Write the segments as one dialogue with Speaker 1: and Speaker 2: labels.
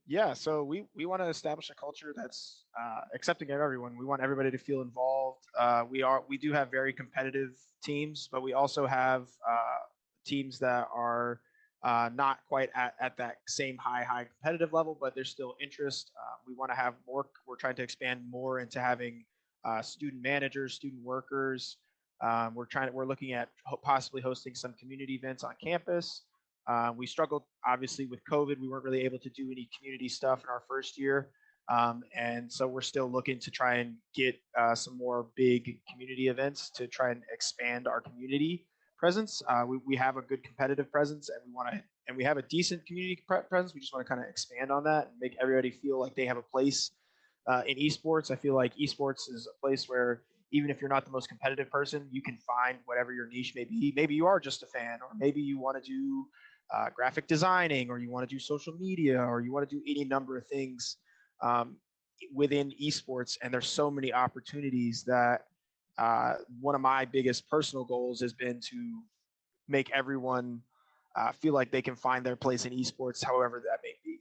Speaker 1: Yeah, so we want to establish a culture that's accepting of everyone. We want everybody to feel involved. We do have very competitive teams, but we also have teams that are not quite at that same high competitive level, but there's still interest. We want to have more. We're trying to expand more into having student managers, student workers. We're looking at possibly hosting some community events on campus. We struggled obviously with COVID. We weren't really able to do any community stuff in our first year. And so we're still looking to try and get some more big community events to try and expand our community presence. We have a good competitive presence, and we have a decent community presence. We just want to kind of expand on that and make everybody feel like they have a place in esports. I feel like esports is a place where even if you're not the most competitive person, you can find whatever your niche may be. Maybe you are just a fan, or maybe you want to do graphic designing, or you want to do social media, or you want to do any number of things um, within esports. And there's so many opportunities that one of my biggest personal goals has been to make everyone feel like they can find their place in esports, however that may be.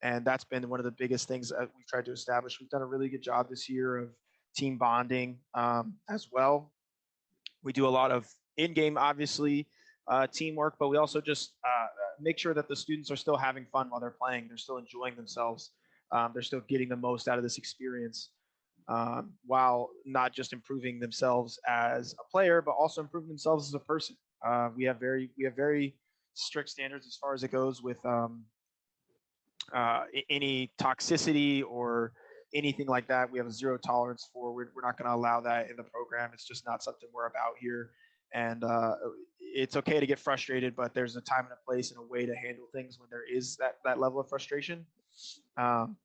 Speaker 1: And that's been one of the biggest things that we've tried to establish. We've done a really good job this year of team bonding as well. We do a lot of in-game, obviously, teamwork, but we also just make sure that the students are still having fun while they're playing. They're still enjoying themselves. They're still getting the most out of this experience, while not just improving themselves as a player, but also improving themselves as a person. We have very strict standards as far as it goes with any toxicity or anything like that. We have a zero tolerance for. We're not going to allow that in the program. It's just not something we're about here. And it's okay to get frustrated, but there's a time and a place and a way to handle things when there is that level of frustration. Um,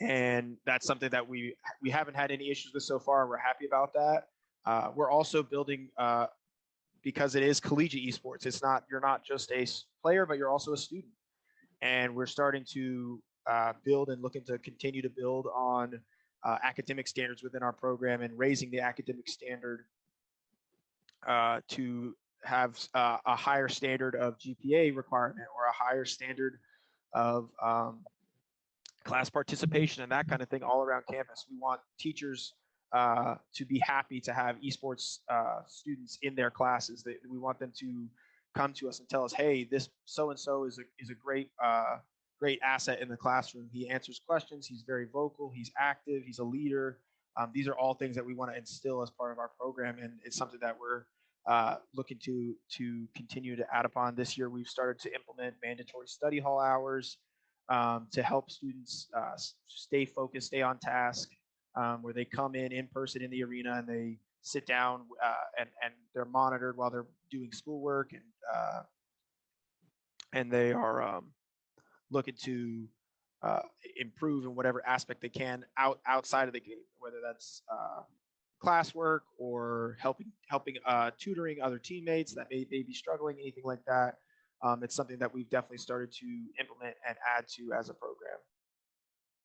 Speaker 1: and that's something that we haven't had any issues with so far. We're happy about that. We're also building because it is collegiate esports. It's not You're not just a player, but you're also a student, and we're starting to build and looking to continue to build on academic standards within our program and raising the academic standard to have a higher standard of GPA requirement or a higher standard of class participation and that kind of thing all around campus. We want teachers to be happy to have esports students in their classes. We want them to come to us and tell us, hey, this so and so is a great asset in the classroom. He answers questions. He's very vocal. He's active. He's a leader. These are all things that we want to instill as part of our program, and it's something that we're looking to continue to add upon. This year, we've started to implement mandatory study hall hours to help students stay focused, stay on task, where they come in person in the arena and they sit down and they're monitored while they're doing schoolwork, and they are looking to improve in whatever aspect they can outside of the game, whether that's classwork or helping tutoring other teammates that may be struggling, anything like that. It's something that we've definitely started to implement and add to as a program.